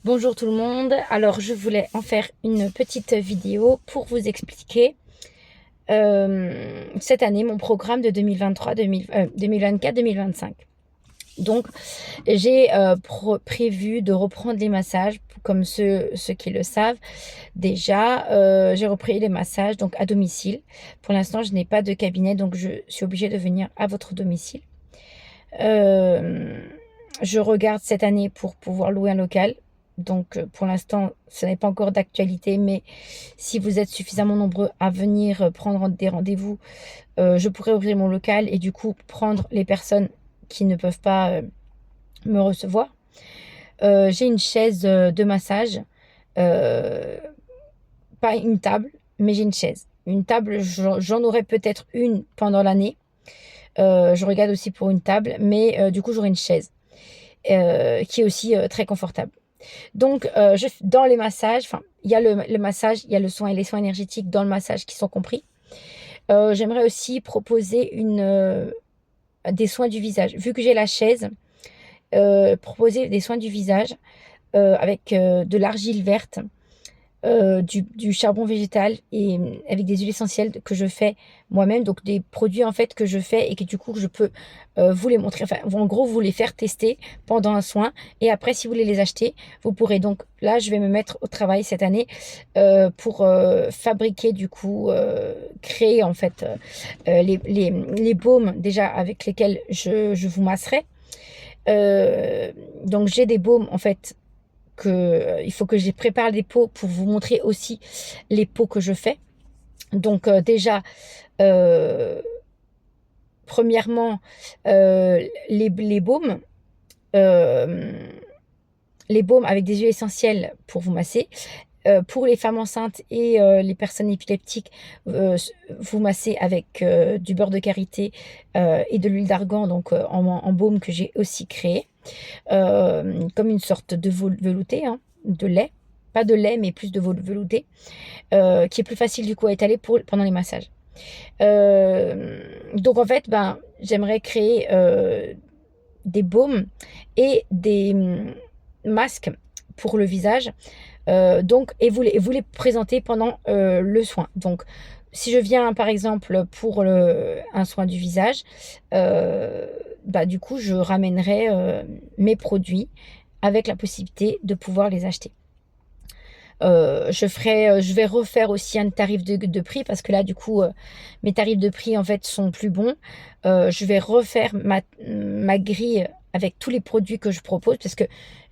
Bonjour tout le monde, alors je voulais en faire une petite vidéo pour vous expliquer cette année mon programme de 2024-2025. Donc j'ai prévu de reprendre les massages, comme ceux qui le savent déjà. J'ai repris les massages donc à domicile. Pour l'instant je n'ai pas de cabinet, donc je suis obligée de venir à votre domicile. Je regarde cette année pour pouvoir louer un local. Donc, pour l'instant, ce n'est pas encore d'actualité, mais si vous êtes suffisamment nombreux à venir prendre des rendez-vous, je pourrais ouvrir mon local et du coup prendre les personnes qui ne peuvent pas me recevoir. J'ai une chaise de massage, euh, pas une table, mais j'ai une chaise. Une table, j'en aurai peut-être une pendant l'année. Je regarde aussi pour une table, mais du coup, j'aurai une chaise qui est aussi très confortable. Donc, dans les massages, enfin, il y a le massage, il y a le soin et les soins énergétiques dans le massage qui sont compris. J'aimerais aussi proposer des soins du visage. Vu que j'ai la chaise, proposer des soins du visage avec de l'argile verte, du charbon végétal et avec des huiles essentielles que je fais moi-même, donc des produits en fait que je fais et que du coup je peux vous les montrer, enfin en gros vous les faire tester pendant un soin et après si vous voulez les acheter vous pourrez. Donc là je vais me mettre au travail cette année pour fabriquer du coup créer en fait les baumes déjà avec lesquels je vous masserai. Donc j'ai des baumes en fait il faut que je prépare des pots pour vous montrer aussi les pots que je fais. Donc déjà, euh, premièrement, les baumes. euh, les baumes avec des huiles essentielles pour vous masser. Pour les femmes enceintes et les personnes épileptiques, vous massez avec du beurre de karité et de l'huile d'argan, donc en baume que j'ai aussi créé. Comme une sorte de velouté, hein, de lait. Pas de lait, mais plus de velouté, qui est plus facile du coup à étaler pendant les massages. Donc en fait, ben, j'aimerais créer des baumes et des masques pour le visage. Donc, et vous les présenter pendant le soin. Donc, si je viens par exemple pour un soin du visage, euh, bah, du coup, je ramènerai mes produits avec la possibilité de pouvoir les acheter. Je vais refaire aussi un tarif de prix parce que là, du coup, mes tarifs de prix en fait sont plus bons. Je vais refaire ma grille avec tous les produits que je propose parce que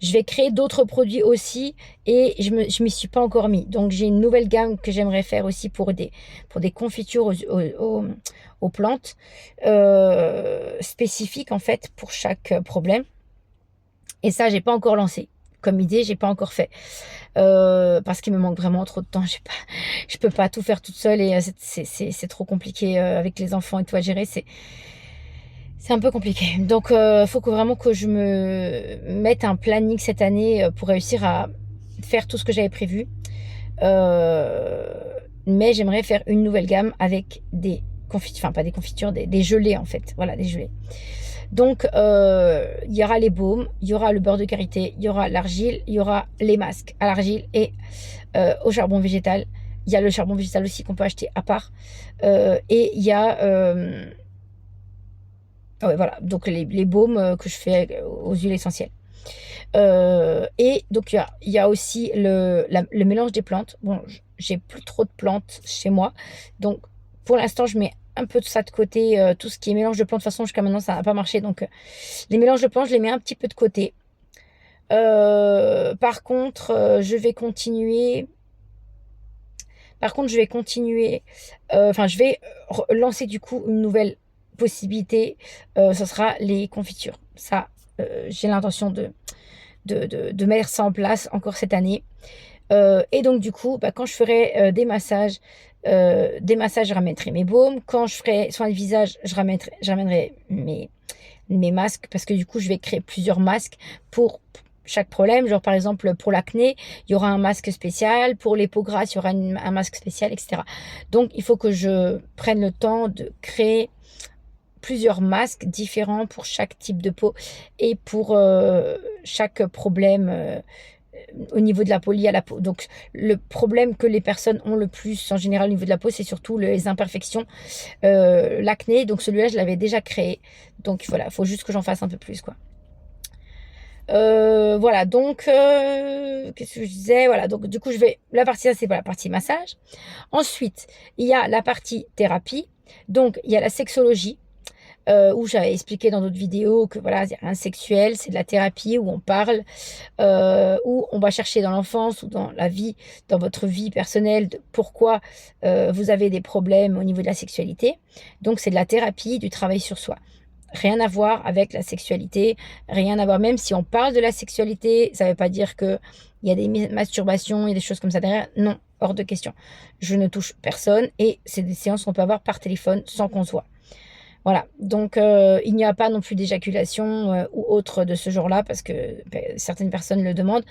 je vais créer d'autres produits aussi et je m'y suis pas encore mis. Donc, j'ai une nouvelle gamme que j'aimerais faire aussi pour des confitures aux plantes spécifiques en fait pour chaque problème. Et ça, j'ai pas encore lancé. Comme idée, j'ai pas encore fait. Parce qu'il me manque vraiment trop de temps. Je peux pas tout faire toute seule et c'est trop compliqué avec les enfants et tout à gérer. C'est un peu compliqué. Donc, faut vraiment que je me mette un planning cette année pour réussir à faire tout ce que j'avais prévu. Euh, mais j'aimerais faire une nouvelle gamme avec des confitures, enfin pas des confitures, des gelées en fait. Voilà, des gelées. Donc, il y aura les baumes, il y aura le beurre de karité, il y aura l'argile, il y aura les masques à l'argile et au charbon végétal. Il y a le charbon végétal aussi qu'on peut acheter à part. Et il y a... ouais, voilà, donc les baumes que je fais aux huiles essentielles. Et donc, il y a aussi le mélange des plantes. Bon, j'ai plus trop de plantes chez moi. Donc, pour l'instant, je mets un peu de ça de côté. Tout ce qui est mélange de plantes, de toute façon, jusqu'à maintenant, ça n'a pas marché. Donc, les mélanges de plantes, je les mets un petit peu de côté. Par contre, je vais continuer. Par contre, je vais continuer. Enfin, je vais lancer du coup une nouvelle possibilité. Ce sera les confitures. Ça, j'ai l'intention de mettre ça en place encore cette année. Et donc, du coup, bah, quand je ferai des massages, je ramènerai mes baumes. Quand je ferai soin de visage, je ramènerai mes masques parce que du coup, je vais créer plusieurs masques pour chaque problème. Genre, par exemple, pour l'acné, il y aura un masque spécial. Pour les peaux grasses, il y aura un masque spécial, etc. Donc, il faut que je prenne le temps de créer plusieurs masques différents pour chaque type de peau et pour chaque problème au niveau de la peau, lié à la peau. Donc, le problème que les personnes ont le plus en général au niveau de la peau, c'est surtout les imperfections, l'acné. Donc, celui-là, je l'avais déjà créé. Donc, voilà, il faut juste que j'en fasse un peu plus, quoi. Voilà, donc, qu'est-ce que je disais? Voilà, donc, du coup, la partie, ça, c'est pour la partie massage. Ensuite, il y a la partie thérapie. Donc, il y a la sexologie. Où j'avais expliqué dans d'autres vidéos que voilà, il y a rien de sexuel, c'est de la thérapie où on parle, où on va chercher dans l'enfance ou dans la vie, dans votre vie personnelle, de pourquoi vous avez des problèmes au niveau de la sexualité. Donc c'est de la thérapie, du travail sur soi. Rien à voir avec la sexualité, rien à voir, même si on parle de la sexualité, ça ne veut pas dire qu'il y a des masturbations, il y a des choses comme ça derrière. Non, hors de question. Je ne touche personne et c'est des séances qu'on peut avoir par téléphone sans qu'on se voit. Voilà, donc il n'y a pas non plus d'éjaculation ou autre de ce genre-là parce que certaines personnes le demandent.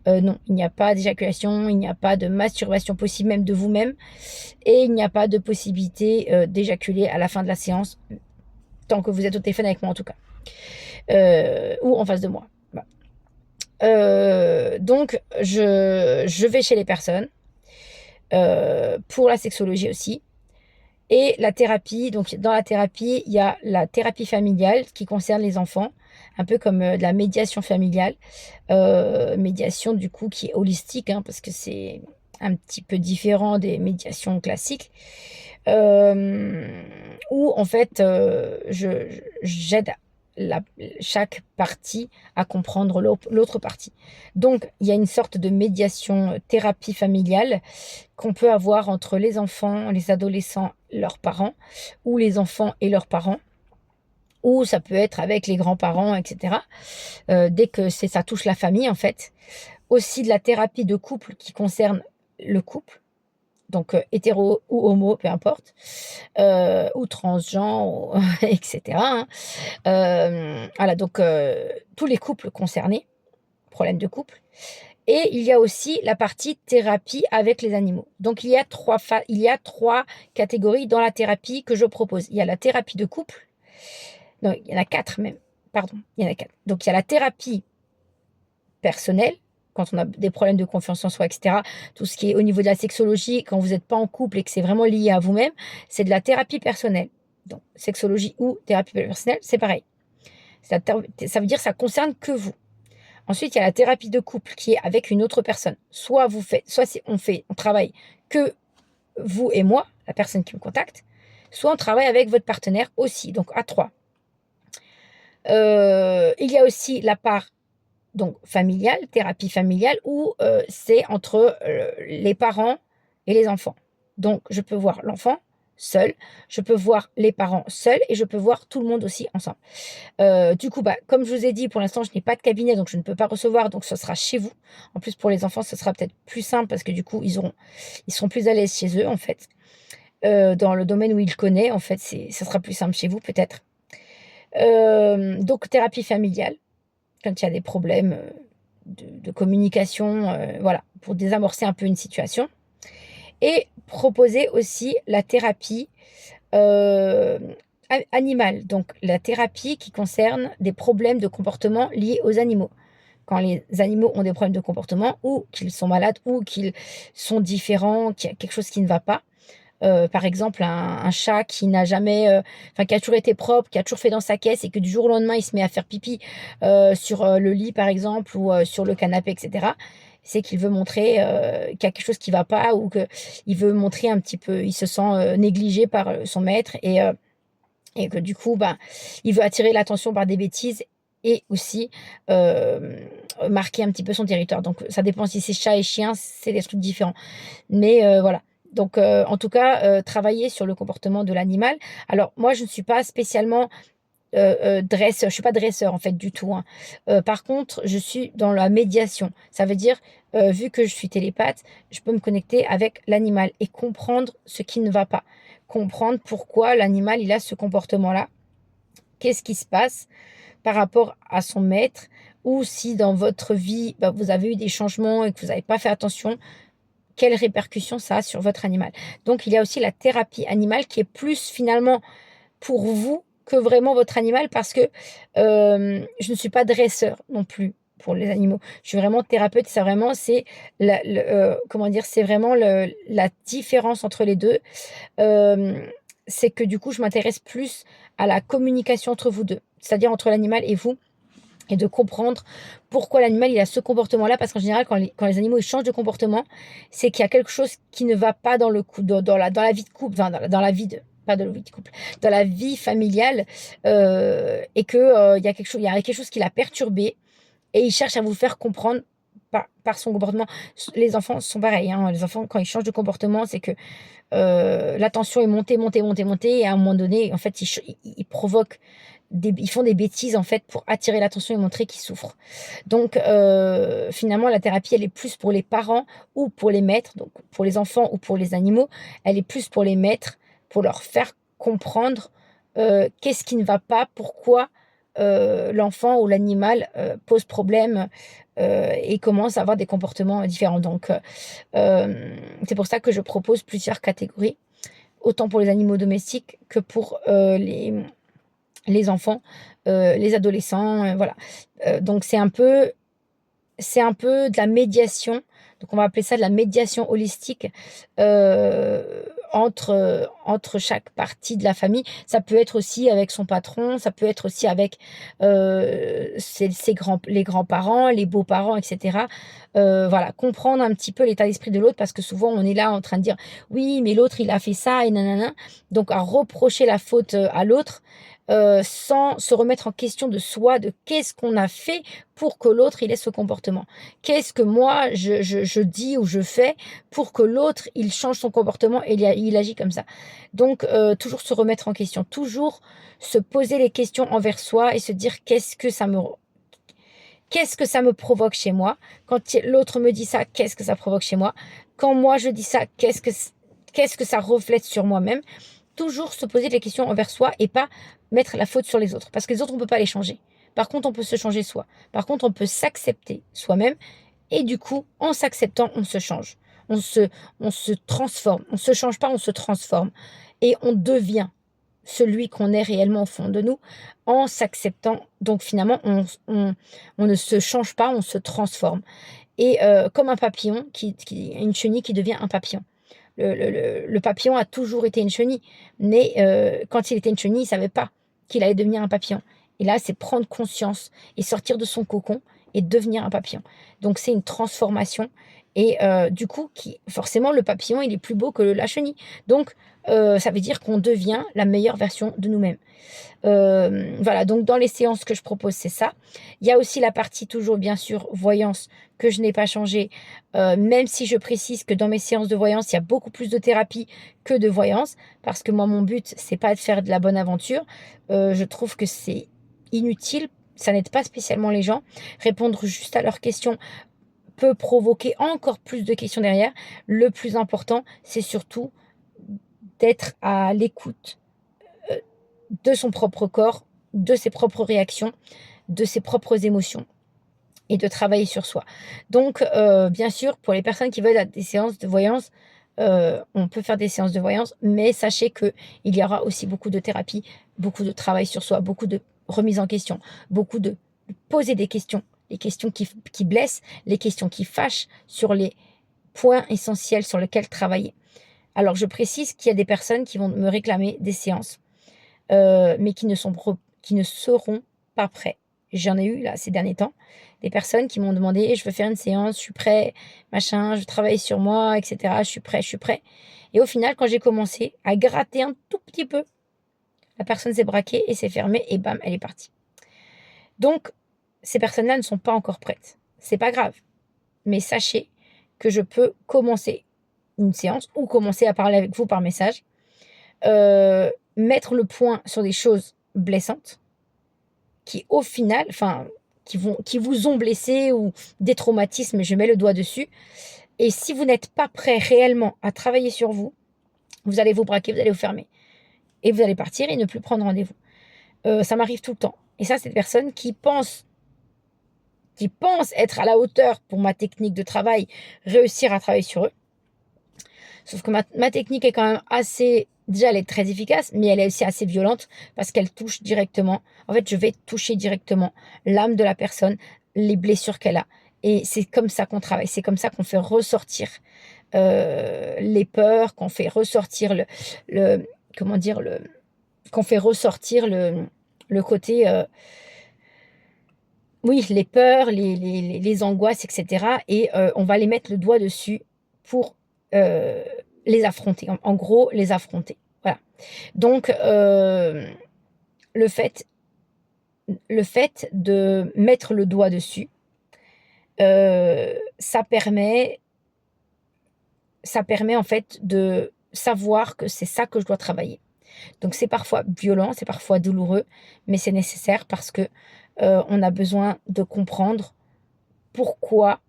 Non, il n'y a pas d'éjaculation, il n'y a pas de masturbation possible même de vous-même et il n'y a pas de possibilité d'éjaculer à la fin de la séance, tant que vous êtes au téléphone avec moi en tout cas, ou en face de moi. Voilà. Donc, je vais chez les personnes pour la sexologie aussi. Et la thérapie, donc dans la thérapie, il y a la thérapie familiale qui concerne les enfants, un peu comme de la médiation familiale. Médiation du coup qui est holistique, hein, parce que c'est un petit peu différent des médiations classiques. Où en fait, j'aide chaque partie à comprendre l'autre partie. Donc, il y a une sorte de médiation, thérapie familiale qu'on peut avoir entre les enfants, les adolescents, leurs parents, ou les enfants et leurs parents, ou ça peut être avec les grands-parents, etc. Dès que ça touche la famille, en fait. Aussi de la thérapie de couple qui concerne le couple, donc hétéro ou homo, peu importe, ou transgenre, etc. hein. Voilà, donc tous les couples concernés, problèmes de couple. Et il y a aussi la partie thérapie avec les animaux. Donc il y a trois catégories dans la thérapie que je propose. Il y a la thérapie de couple. Non, il y en a 4 même. Pardon, il y en a 4. Donc il y a la thérapie personnelle, quand on a des problèmes de confiance en soi, etc. Tout ce qui est au niveau de la sexologie, quand vous n'êtes pas en couple et que c'est vraiment lié à vous-même, c'est de la thérapie personnelle. Donc sexologie ou thérapie personnelle, c'est pareil. Ça veut dire que ça concerne que vous. Ensuite, il y a la thérapie de couple qui est avec une autre personne. Soit on travaille que vous et moi, la personne qui me contacte, soit on travaille avec votre partenaire aussi, donc à 3. Il y a aussi la part donc familiale, thérapie familiale, où c'est entre les parents et les enfants. Donc, je peux voir l'enfant seul, je peux voir les parents seuls et je peux voir tout le monde aussi ensemble. Du coup, comme je vous ai dit, pour l'instant, je n'ai pas de cabinet, donc je ne peux pas recevoir, donc ce sera chez vous. En plus, pour les enfants, ce sera peut-être plus simple parce que du coup, ils seront plus à l'aise chez eux, en fait. Dans le domaine où ils connaissent, en fait, ça sera plus simple chez vous, peut-être. Donc, thérapie familiale, quand il y a des problèmes de communication, voilà, pour désamorcer un peu une situation. Et proposer aussi la thérapie animale, donc la thérapie qui concerne des problèmes de comportement liés aux animaux. Quand les animaux ont des problèmes de comportement ou qu'ils sont malades ou qu'ils sont différents, qu'il y a quelque chose qui ne va pas. Par exemple, un chat qui n'a jamais, qui a toujours été propre, qui a toujours fait dans sa caisse et que du jour au lendemain, il se met à faire pipi sur le lit, par exemple, ou sur le canapé, etc. C'est qu'il veut montrer qu'il y a quelque chose qui ne va pas ou qu'il veut montrer un petit peu, il se sent négligé par son maître et que du coup, il veut attirer l'attention par des bêtises et aussi marquer un petit peu son territoire. Donc, ça dépend si c'est chat et chien, c'est des trucs différents. Mais voilà. Donc, en tout cas, travailler sur le comportement de l'animal. Alors, moi, je ne suis pas spécialement dresseur. Je ne suis pas dresseur, en fait, du tout. Hein. Par contre, je suis dans la médiation. Ça veut dire, vu que je suis télépathe, je peux me connecter avec l'animal et comprendre ce qui ne va pas. Comprendre pourquoi l'animal, il a ce comportement-là. Qu'est-ce qui se passe par rapport à son maître ou si dans votre vie, vous avez eu des changements et que vous n'avez pas fait attention, quelles répercussions ça a sur votre animal. Donc, il y a aussi la thérapie animale qui est plus finalement pour vous que vraiment votre animal parce que je ne suis pas dresseur non plus pour les animaux. Je suis vraiment thérapeute, ça vraiment c'est comment dire? C'est vraiment la différence entre les 2. C'est que du coup, je m'intéresse plus à la communication entre vous 2, c'est-à-dire entre l'animal et vous, et de comprendre pourquoi l'animal il a ce comportement-là. Parce qu'en général, quand les animaux ils changent de comportement, c'est qu'il y a quelque chose qui ne va pas dans le cou dans la vie de couple, enfin dans la vie de pas de la vie de couple, dans la vie familiale, et que, il y a quelque chose qui l'a perturbé et il cherche à vous faire comprendre par son comportement. Les enfants sont pareils, hein, les enfants quand ils changent de comportement, c'est que, la tension est montée, montée, montée, montée et à un moment donné, en fait, ils provoquent ils font des bêtises, en fait, pour attirer l'attention et montrer qu'ils souffrent. Donc finalement, la thérapie, elle est plus pour les parents ou pour les maîtres, donc pour les enfants ou pour les animaux. Elle est plus pour les maîtres, pour leur faire comprendre, qu'est-ce qui ne va pas, pourquoi, l'enfant ou l'animal, pose problème, et commence à avoir des comportements différents. Donc c'est pour ça que je propose plusieurs catégories, autant pour les animaux domestiques que pour, les enfants, les adolescents, voilà. Donc c'est un peu de la médiation, donc on va appeler ça de la médiation holistique, entre chaque partie de la famille. Ça peut être aussi avec son patron, ça peut être aussi avec, les grands-parents, les beaux-parents et cetera. Voilà, comprendre un petit peu l'état d'esprit de l'autre parce que souvent on est là en train de dire: «Oui, mais l'autre il a fait ça et nanana». Donc à reprocher la faute, à l'autre, sans se remettre en question de soi, de qu'est-ce qu'on a fait pour que l'autre il ait ce comportement? Qu'est-ce que moi je dis ou je fais pour que l'autre il change son comportement et il agit comme ça? Donc toujours se remettre en question, toujours se poser les questions envers soi et se dire: «Qu'est-ce que ça me provoque chez moi? Quand l'autre me dit ça, qu'est-ce que ça provoque chez moi? Quand moi je dis ça, qu'est-ce que ça reflète sur moi-même?» Toujours se poser des questions envers soi et pas mettre la faute sur les autres. Parce que les autres, on ne peut pas les changer. Par contre, on peut se changer soi. Par contre, on peut s'accepter soi-même et du coup, en s'acceptant, on se change. On se transforme. On ne se change pas, on se transforme. Et on devient celui qu'on est réellement au fond de nous en s'acceptant. Donc finalement, on ne se change pas, on se transforme. Et comme un papillon, une chenille qui devient un papillon. Le papillon a toujours été une chenille, mais quand il était une chenille, il ne savait pas qu'il allait devenir un papillon. Et là, c'est prendre conscience et sortir de son cocon et devenir un papillon. Donc c'est une transformation et du coup, forcément, le papillon, il est plus beau que la chenille. Donc ça veut dire qu'on devient la meilleure version de nous-mêmes. Voilà, donc dans les séances que je propose, c'est ça. Il y a aussi la partie toujours, bien sûr, voyance que je n'ai pas changé, même si je précise que dans mes séances de voyance, il y a beaucoup plus de thérapie que de voyance, parce que moi, mon but, c'est pas de faire de la bonne aventure. Je trouve que c'est inutile, ça n'aide pas spécialement les gens. Répondre juste à leurs questions peut provoquer encore plus de questions derrière. Le plus important, c'est surtout d'être à l'écoute de son propre corps, de ses propres réactions, de ses propres émotions et de travailler sur soi. Donc, bien sûr, pour les personnes qui veulent des séances de voyance, on peut faire des séances de voyance, mais sachez qu'il y aura aussi beaucoup de thérapie, beaucoup de travail sur soi, beaucoup de remise en question, beaucoup de poser des questions, les questions qui blessent, les questions qui fâchent, sur les points essentiels sur lesquels travailler. Alors, je précise qu'il y a des personnes qui vont me réclamer des séances, mais qui ne seront pas prêts. J'en ai eu là ces derniers temps, des personnes qui m'ont demandé: «Je veux faire une séance, je suis prêt, machin, je travaille sur moi et cetera, je suis prêt, je suis prêt». Et au final, quand j'ai commencé à gratter un tout petit peu, la personne s'est braquée et s'est fermée et bam, elle est partie. Donc ces personnes-là ne sont pas encore prêtes. C'est pas grave, mais sachez que je peux commencer une séance ou commencer à parler avec vous par message, mettre le point sur des choses blessantes qui au final, enfin, qui vous ont blessé ou des traumatismes, je mets le doigt dessus. Et si vous n'êtes pas prêt réellement à travailler sur vous, vous allez vous braquer, vous allez vous fermer et vous allez partir et ne plus prendre rendez-vous. Ça m'arrive tout le temps et ça, c'est des personnes qui pensent être à la hauteur pour ma technique de travail, réussir à travailler sur eux. Sauf que ma technique est quand même assez... Déjà, elle est très efficace, mais elle est aussi assez violente parce qu'elle touche directement. En fait, je vais toucher directement l'âme de la personne, les blessures qu'elle a. Et c'est comme ça qu'on travaille, c'est comme ça qu'on fait ressortir les peurs, qu'on fait ressortir comment dire, qu'on fait ressortir le côté, oui, les peurs, les angoisses, etc. Et on va les mettre le doigt dessus pour les affronter. En gros, les affronter. Voilà. Donc, le fait, le fait de mettre le doigt dessus, ça permet en fait de savoir que c'est ça que je dois travailler. Donc c'est parfois violent, c'est parfois douloureux, mais c'est nécessaire parce que on a besoin de comprendre pourquoi,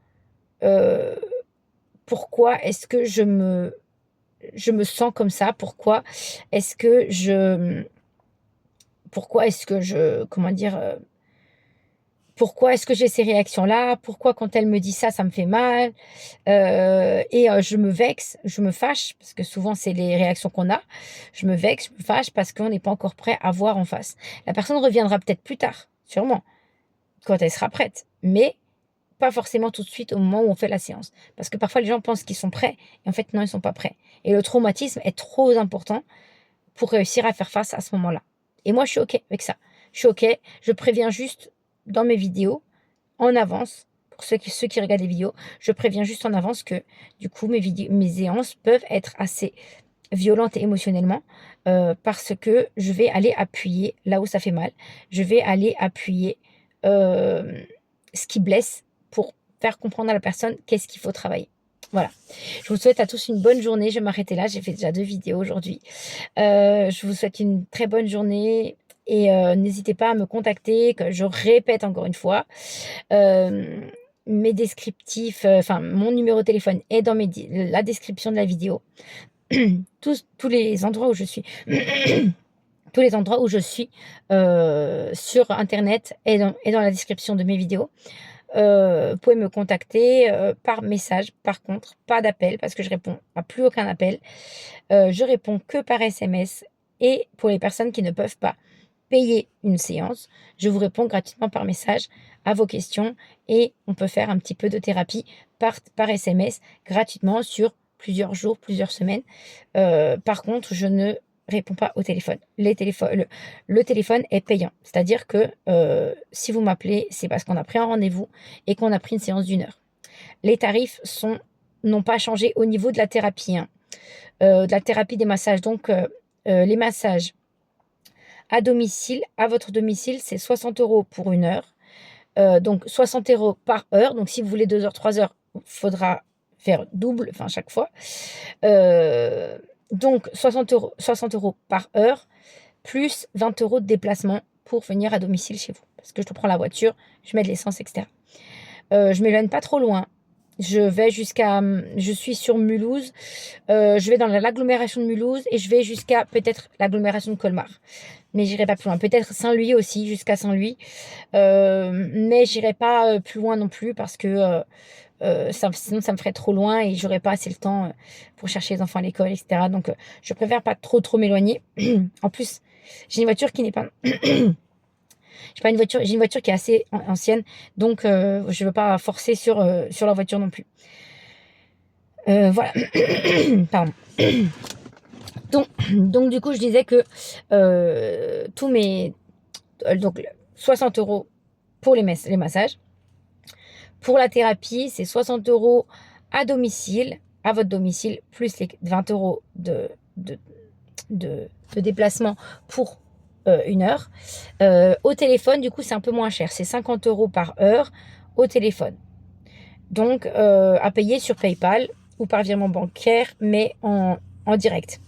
heu, pourquoi est-ce que je me sens comme ça? Est-ce que je pourquoi est-ce que je comment dire, pourquoi est-ce que j'ai ces réactions-là? Pourquoi quand elle me dit ça, ça me fait mal? Et je me vexe, je me fâche, parce que souvent c'est les réactions qu'on a. Je me vexe, je me fâche parce qu'on n'est pas encore prêt à voir en face. La personne reviendra peut-être plus tard, sûrement, quand elle sera prête, mais pas forcément tout de suite au moment où on fait la séance. Parce que parfois les gens pensent qu'ils sont prêts et en fait non, ils sont pas prêts. Et le traumatisme est trop important pour réussir à faire face à ce moment-là. Et moi je suis OK avec ça. Je suis OK, je préviens juste dans mes vidéos en avance, pour ceux qui regardent les vidéos, je préviens juste en avance que du coup mes séances peuvent être assez violentes émotionnellement, parce que je vais aller appuyer là où ça fait mal. Je vais aller appuyer, ce qui blesse pour faire comprendre à la personne qu'est-ce qu'il faut travailler. Voilà. Je vous souhaite à tous une bonne journée. Je vais m'arrêter là, j'ai fait déjà 2 vidéos aujourd'hui. Je vous souhaite une très bonne journée et n'hésitez pas à me contacter, que je répète encore une fois. Mes descriptifs, enfin mon numéro de téléphone est dans la description de la vidéo. Tous les endroits où je suis tous les endroits où je suis, sur internet et dans la description de mes vidéos. Vous pouvez me contacter, par message. Par contre, pas d'appel parce que je réponds à plus aucun appel. Je réponds que par SMS et pour les personnes qui ne peuvent pas payer une séance, je vous réponds gratuitement par message à vos questions et on peut faire un petit peu de thérapie par SMS gratuitement sur plusieurs jours, plusieurs semaines. Par contre, je ne réponds pas au téléphone. Le téléphone est payant. C'est-à-dire que si vous m'appelez, c'est parce qu'on a pris un rendez-vous et qu'on a pris une séance d'1 heure. Les tarifs n'ont pas changé au niveau de la thérapie, hein, de la thérapie des massages. Donc, les massages à domicile, à votre domicile, c'est 60 € pour 1 heure. Donc 60 € par heure. Donc si vous voulez 2 heures, 3 heures, il faudra faire double, enfin chaque fois. Donc 60 € par heure, plus 20 € de déplacement pour venir à domicile chez vous. Parce que je prends la voiture, je mets de l'essence, etc. Je m'éloigne pas trop loin. Je suis sur Mulhouse, je vais dans l'agglomération de Mulhouse et je vais jusqu'à peut-être l'agglomération de Colmar. Mais j'irai pas plus loin. Peut-être Saint-Louis aussi, jusqu'à Saint-Louis. Mais j'irai pas plus loin non plus parce que sinon ça me ferait trop loin et j'aurais pas assez le temps pour chercher les enfants à l'école, etc. Donc je préfère pas trop m'éloigner. En plus, j'ai une voiture qui n'est pas... j'ai une voiture qui est assez ancienne, donc je veux pas forcer sur la voiture non plus. Voilà. Pardon. Donc du coup, je disais que donc 60 € pour les massages. Pour la thérapie, c'est 60 € à domicile, à votre domicile, plus les 20 € de déplacement pour 1 heure. Au téléphone, du coup, c'est un peu moins cher. C'est 50 € par heure au téléphone. Donc, à payer sur PayPal ou par virement bancaire, mais en direct.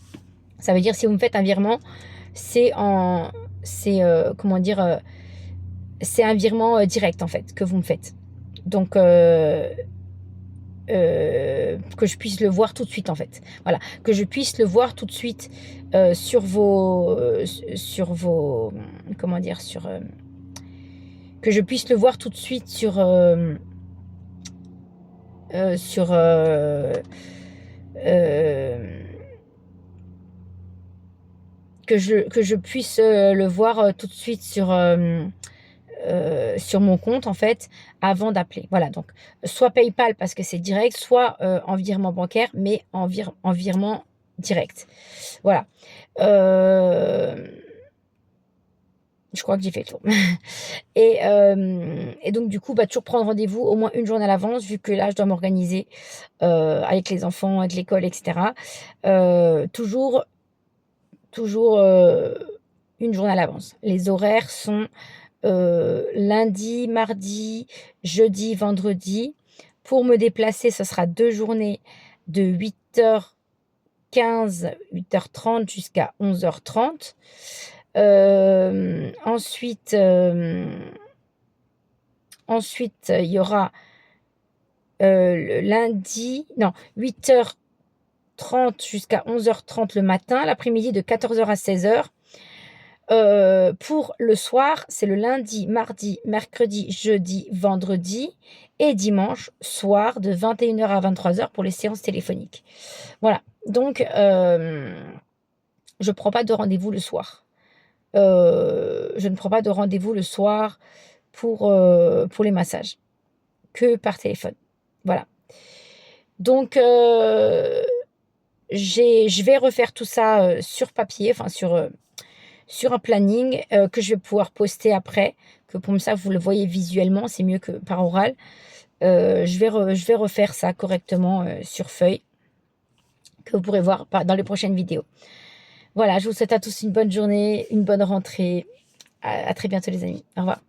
Ça veut dire si vous me faites un virement, c'est comment dire, c'est un virement direct en fait que vous me faites. Donc que je puisse le voir tout de suite en fait. Voilà, que je puisse le voir tout de suite sur vos comment dire, que je puisse le voir tout de suite sur que je puisse le voir tout de suite sur sur mon compte en fait avant d'appeler. Voilà, donc soit PayPal parce que c'est direct, soit en virement bancaire, mais en virement direct. Voilà. Je crois que j'ai fait le tour. Et donc du coup, bah, toujours prendre rendez-vous au moins une journée à l'avance, vu que là, je dois m'organiser avec les enfants, avec l'école, etc. Toujours une journée à l'avance. Les horaires sont lundi, mardi, jeudi, vendredi. Pour me déplacer, ce sera 2 journées de 8h15, 8h30 jusqu'à 11h30. Ensuite, il y aura le lundi, non, 8h30 jusqu'à 11h30 le matin, l'après-midi de 14h à 16h. Pour le soir, c'est le lundi, mardi, mercredi, jeudi, vendredi et dimanche soir de 21h à 23h pour les séances téléphoniques. Voilà, donc je ne prends pas de rendez-vous le soir. Je ne prends pas de rendez-vous le soir pour les massages, que par téléphone. Voilà. Donc, je vais refaire tout ça sur papier, enfin sur un planning que je vais pouvoir poster après, que comme ça vous le voyez visuellement, c'est mieux que par oral. Je vais refaire ça correctement sur feuille, que vous pourrez voir dans les prochaines vidéos. Voilà, je vous souhaite à tous une bonne journée, une bonne rentrée. À très bientôt les amis. Au revoir.